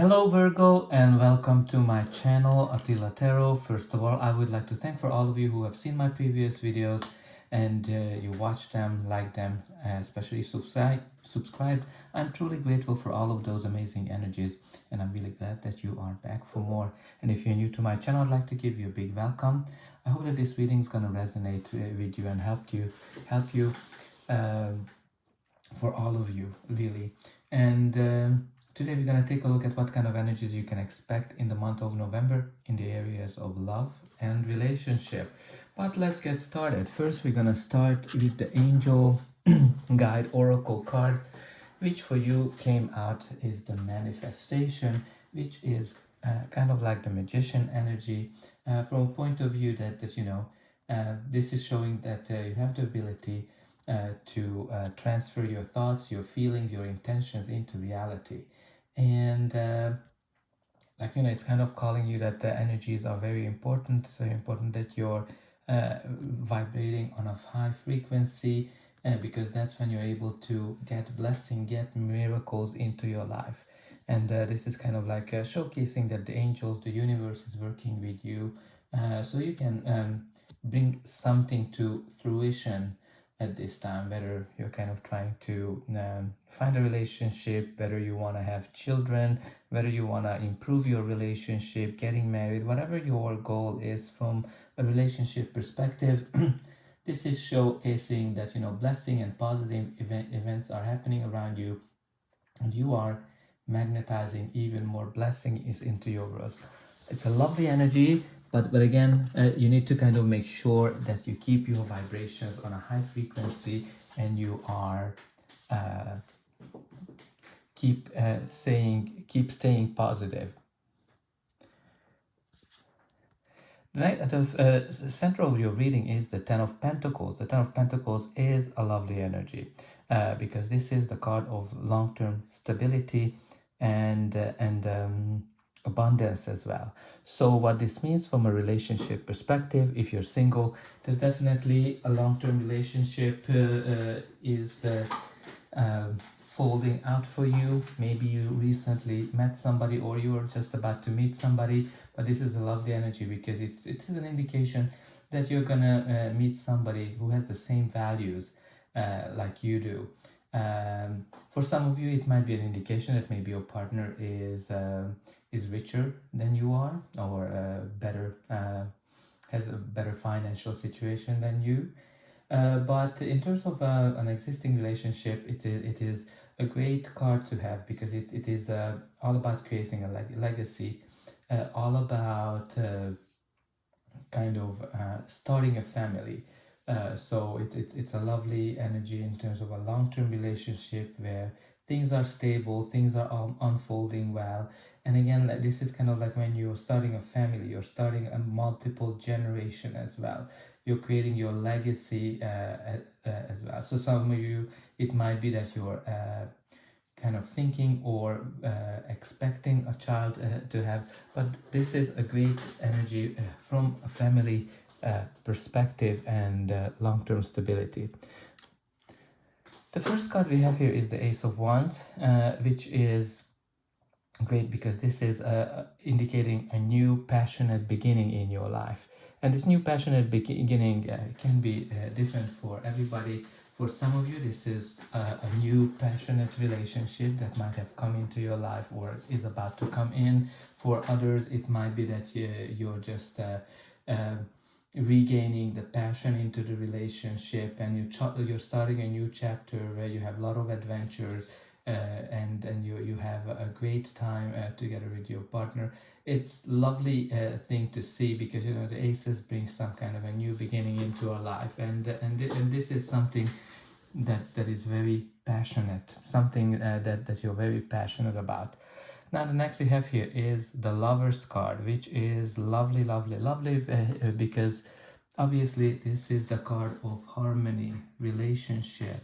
Hello Virgo and welcome to my channel Attila Tarot. First of all, I would like to thank for all of you who have seen my previous videos and you watched them, liked them, especially subscribed. I'm truly grateful for all of those amazing energies and I'm really glad that you are back for more. And if you're new to my channel, I'd like to give you a big welcome. I hope that this reading is going to resonate with you and help you for all of you, really. And today we're going to take a look at what kind of energies you can expect in the month of November in the areas of love and relationship. But let's get started. First, we're going to start with the Angel Guide Oracle card, which for you came out is the Manifestation, which is kind of like the Magician energy from a point of view that this is showing that you have the ability to transfer your thoughts, your feelings, your intentions into reality. And it's kind of calling you that the energies are very important. It's very important that you're vibrating on a high frequency, because that's when you're able to get blessing, get miracles into your life. And this is kind of like showcasing that the angels, the universe is working with you, so you can bring something to fruition at this time, whether you're kind of trying to find a relationship, whether you want to have children, whether you want to improve your relationship, getting married, whatever your goal is from a relationship perspective. This is showcasing that blessing and positive events are happening around you and you are magnetizing even more blessing is into your world. It's a lovely energy. But again, you need to kind of make sure that you keep your vibrations on a high frequency and you are keep staying positive. At the center of your reading is the Ten of Pentacles. The Ten of Pentacles is a lovely energy because this is the card of long-term stability and abundance as well. So what this means from a relationship perspective, if you're single, there's definitely a long-term relationship is folding out for you. Maybe you recently met somebody or you're just about to meet somebody, but this is a lovely energy because it is an indication that you're gonna meet somebody who has the same values like you do. For some of you, it might be an indication that maybe your partner is richer than you are, or has a better financial situation than you. But in terms of an existing relationship, it is a great card to have because it is all about creating a legacy, all about starting a family. So it's a lovely energy in terms of a long-term relationship where things are stable, things are unfolding well. And again, this is kind of like when you're starting a family, you're starting a multiple generation as well. You're creating your legacy as well. So some of you, it might be that you're kind of thinking or expecting a child to have, but this is a great energy from a family perspective and long-term stability. The first card we have here is the Ace of Wands, which is great because this is indicating a new passionate beginning in your life. And this new passionate beginning can be different for everybody. For some of you, this is a new passionate relationship that might have come into your life or is about to come in. For others, it might be that you're just regaining the passion into the relationship and you're starting a new chapter where you have a lot of adventures and you have a great time together with your partner. It's lovely thing to see because the aces bring some kind of a new beginning into our life, and this is something that is very passionate, something that you're very passionate about. Now the next we have here is the Lover's card, which is lovely because obviously this is the card of harmony, relationship,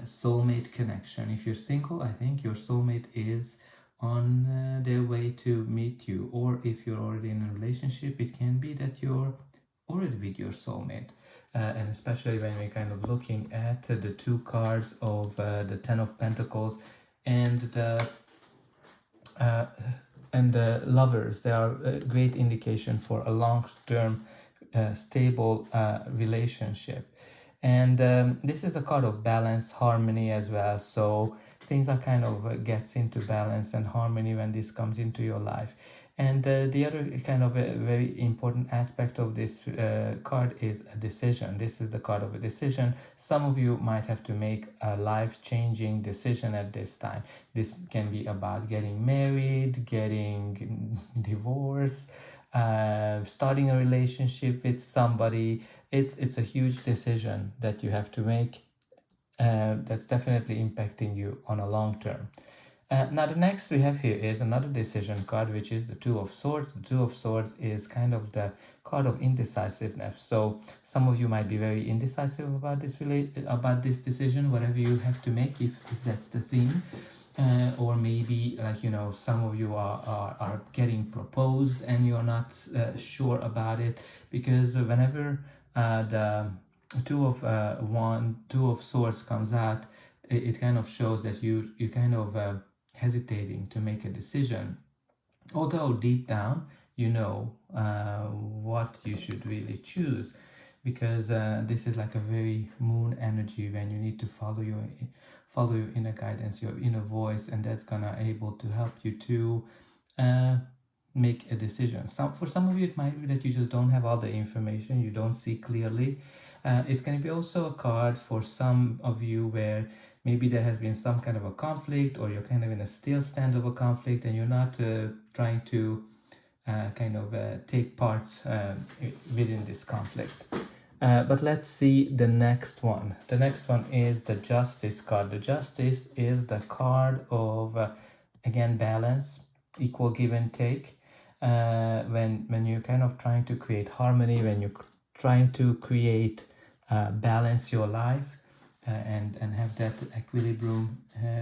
soulmate connection. If you're single, I think your soulmate is on their way to meet you, or if you're already in a relationship, it can be that you're already with your soulmate. And especially when we're kind of looking at the two cards of the Ten of Pentacles and the uh, and the lovers, they are a great indication for a long-term stable relationship. And this is the card of balance, harmony as well. So things are kind of gets into balance and harmony when this comes into your life. And the other kind of a very important aspect of this card is a decision. This is the card of a decision. Some of you might have to make a life-changing decision at this time. This can be about getting married, getting divorced, starting a relationship with somebody. It's a huge decision that you have to make. That's definitely impacting you on a long term. Now the next we have here is another decision card, which is the Two of Swords. The Two of Swords is kind of the card of indecisiveness. So some of you might be very indecisive about this decision, whatever you have to make, if that's the theme. Or maybe, like, you know, some of you are getting proposed and you're not sure about it, because whenever the Two of Swords comes out, it kind of shows that you kind of hesitating to make a decision, although deep down you know what you should really choose, because this is like a very moon energy when you need to follow your inner guidance, your inner voice, and that's gonna able to help you to make a decision. For some of you it might be that you just don't have all the information, you don't see clearly. It can be also a card for some of you where maybe there has been some kind of a conflict, or you're kind of in a still stand of a conflict and you're not trying to take parts within this conflict. But let's see the next one. The next one is the Justice card. The Justice is the card of, again, balance, equal give and take. When you're kind of trying to create harmony, when you're trying to create balance your life, and have that equilibrium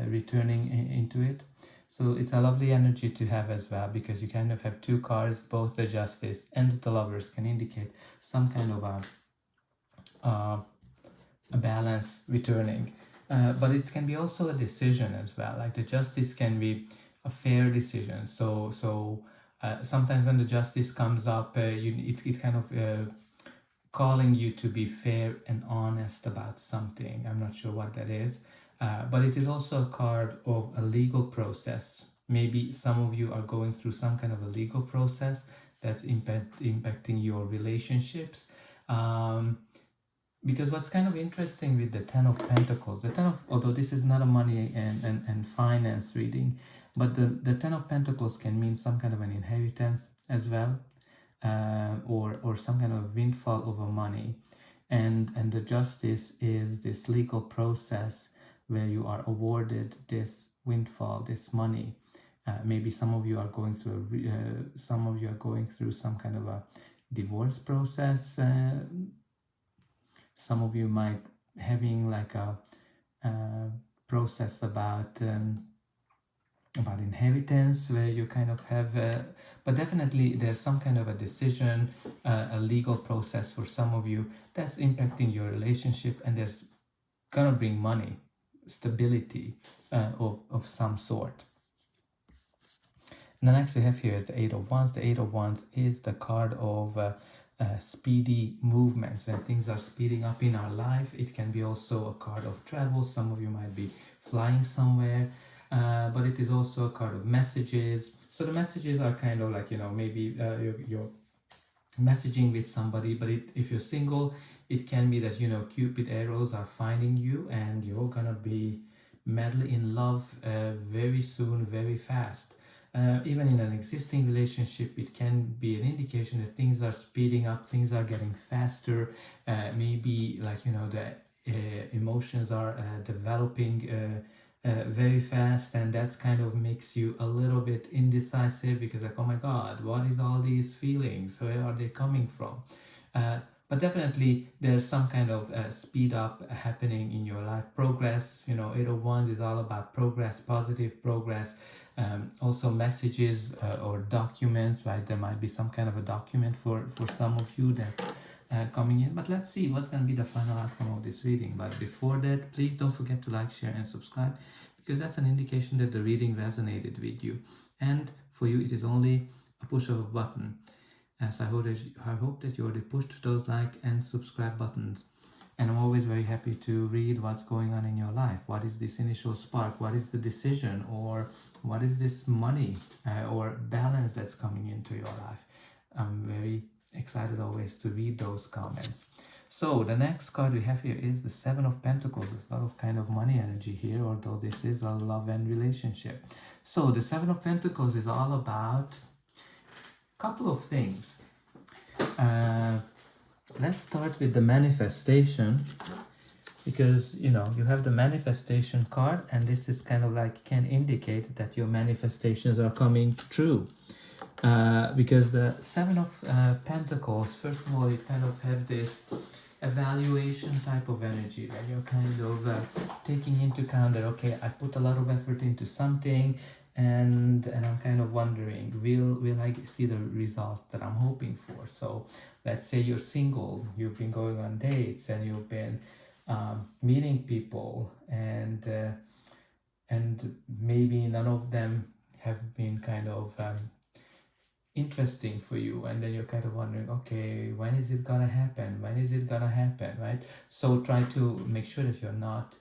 returning into it. So it's a lovely energy to have as well, because you kind of have two cards, both the Justice and the Lovers can indicate some kind of a balance returning. But it can be also a decision as well. Like the Justice can be a fair decision. So sometimes when the Justice comes up, it kind of calling you to be fair and honest about something. I'm not sure what that is, but it is also a card of a legal process. Maybe some of you are going through some kind of a legal process that's impacting your relationships. Because what's kind of interesting with the Ten of Pentacles, although this is not a money and finance reading, but the Ten of Pentacles can mean some kind of an inheritance as well. Or some kind of windfall over money, and the Justice is this legal process where you are awarded this windfall, this money. Maybe some of you are going through some kind of a divorce process. Some of you might having like a process about inheritance, where you kind of have but definitely there's some kind of a decision, a legal process for some of you that's impacting your relationship, and there's gonna bring money, stability of some sort. And the next we have here is the Eight of Wands. The Eight of Wands is the card of speedy movements. When things are speeding up in our life, it can be also a card of travel. Some of you might be flying somewhere. But it is also a card of messages. So the messages are kind of like, you know, maybe you're messaging with somebody, but if you're single, it can be that, you know, Cupid arrows are finding you and you're gonna be madly in love very soon, very fast. Even in an existing relationship, it can be an indication that things are speeding up, things are getting faster. Maybe, like, you know, the emotions are developing very fast, and that's kind of makes you a little bit indecisive, because like, oh my god, what is all these feelings, where are they coming from? But definitely there's some kind of speed up happening in your life, progress. You know, 8 of Wands is all about progress, positive progress. Also messages or documents, right? There might be some kind of a document for some of you that coming in. But let's see what's going to be the final outcome of this reading. But before that, please don't forget to like, share and subscribe, because that's an indication that the reading resonated with you. and for you it is only a push of a button. So I hope that you already pushed those like and subscribe buttons. And I'm always very happy to read what's going on in your life. What is this initial spark? What is the decision? Or what is this money or balance that's coming into your life? I'm very excited always to read those comments. So the next card we have here is the Seven of Pentacles. There's a lot of kind of money energy here, although this is a love and relationship. So the Seven of Pentacles is all about a couple of things. Let's start with the manifestation, because you know you have the manifestation card, and this is kind of like can indicate that your manifestations are coming true. Because the Seven of Pentacles, first of all, you kind of have this evaluation type of energy, where you're kind of taking into account that, okay, I put a lot of effort into something, and I'm kind of wondering, will I see the results that I'm hoping for? So let's say you're single, you've been going on dates, and you've been meeting people, and maybe none of them have been kind of interesting for you, and then you're kind of wondering, okay, when is it gonna happen? When is it gonna happen, right? So try to make sure that you're not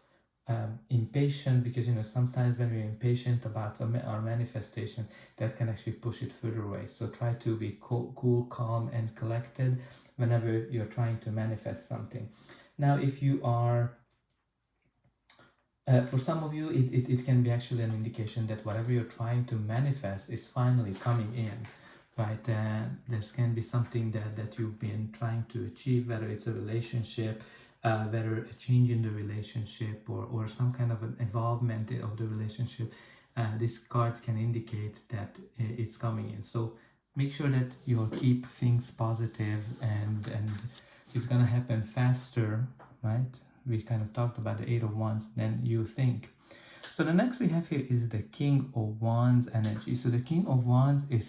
impatient, because you know sometimes when we're impatient about our manifestation, that can actually push it further away. So try to be cool, calm, and collected whenever you're trying to manifest something. Now, if you are for some of you, it can be actually an indication that whatever you're trying to manifest is finally coming in, right? This can be something that you've been trying to achieve, whether it's a relationship, whether a change in the relationship, or some kind of an involvement of the relationship. This card can indicate that it's coming in. So make sure that you'll keep things positive, and it's gonna happen faster, right? We kind of talked about the Eight of Wands than you think. So the next we have here is the King of Wands energy. So the King of Wands is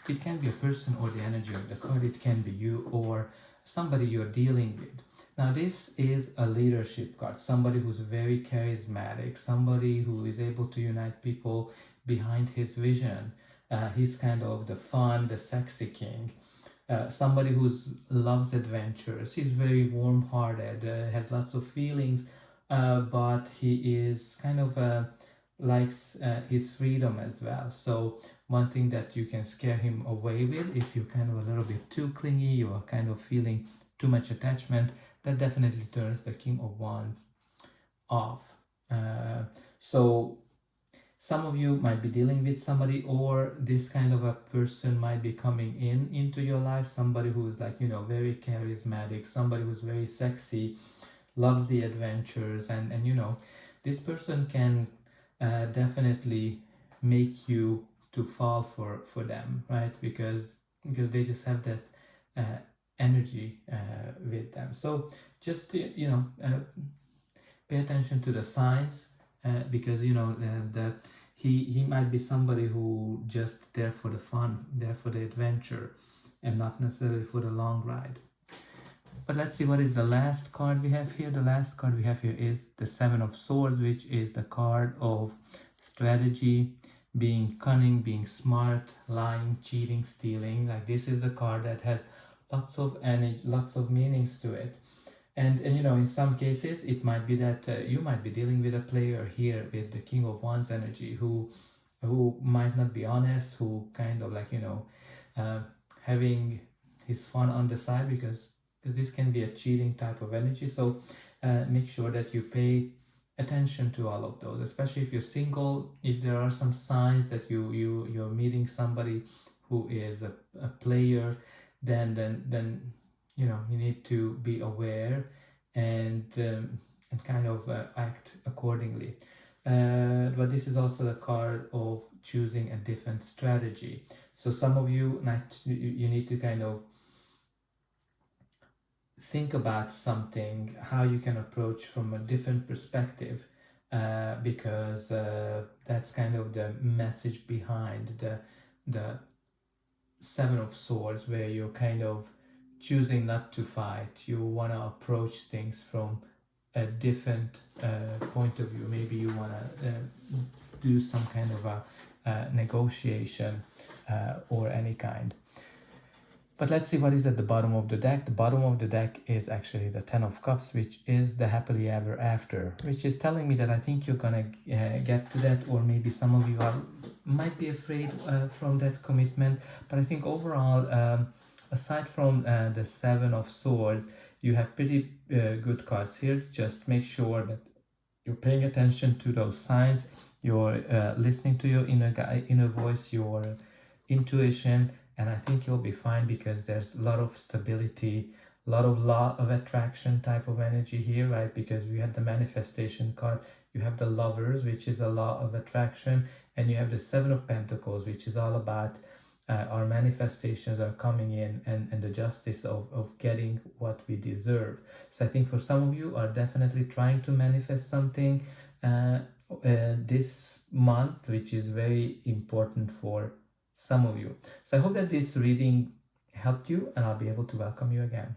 it can be a person or the energy of the card. It can be you or somebody you're dealing with. Now this is a leadership card, somebody who's very charismatic, somebody who is able to unite people behind his vision. He's kind of the fun, the sexy king. Somebody who loves adventures. He's very warm-hearted, has lots of feelings, but he is kind of likes his freedom as well. So one thing that you can scare him away with, if you're kind of a little bit too clingy, you're kind of feeling too much attachment, that definitely turns the King of Wands off. So some of you might be dealing with somebody, or this kind of a person might be coming into your life, somebody who's like, you know, very charismatic, somebody who's very sexy, loves the adventures, and you know, this person can definitely make you to fall for them, right? Because they just have that energy with them. So just you know, pay attention to the signs, because you know he might be somebody who just there for the fun, there for the adventure, and not necessarily for the long ride. But let's see what is the last card we have here. The last card we have here is the Seven of Swords, which is the card of strategy, being cunning, being smart, lying, cheating, stealing. Like this is the card that has lots of energy, lots of meanings to it. And you know, in some cases it might be that you might be dealing with a player here with the King of Wands energy who might not be honest, who kind of like, you know, having his fun on the side, because this can be a cheating type of energy. So make sure that you pay attention to all of those, especially if you're single. If there are some signs that you're meeting somebody who is a player, then you know, you need to be aware and kind of act accordingly. But this is also the card of choosing a different strategy. So some of you need to kind of think about something, how you can approach from a different perspective, because that's kind of the message behind the Seven of Swords, where you're kind of choosing not to fight. You want to approach things from a different point of view. Maybe you want to do some kind of negotiation or any kind. But let's see what is at the bottom of the deck. The bottom of the deck is actually the Ten of Cups, which is the happily ever after, which is telling me that I think you're gonna get to that, or maybe some of you might be afraid from that commitment. But I think overall, aside from the Seven of Swords, you have pretty good cards here. Just make sure that you're paying attention to those signs, you're listening to your inner voice, your intuition, and I think you'll be fine, because there's a lot of stability, a lot of law of attraction type of energy here, right? Because we had the manifestation card, you have the Lovers, which is a law of attraction, and you have the Seven of Pentacles, which is all about our manifestations are coming in, and the justice of getting what we deserve. So I think for some of you are definitely trying to manifest something this month, which is very important for some of you. So I hope that this reading helped you, and I'll be able to welcome you again.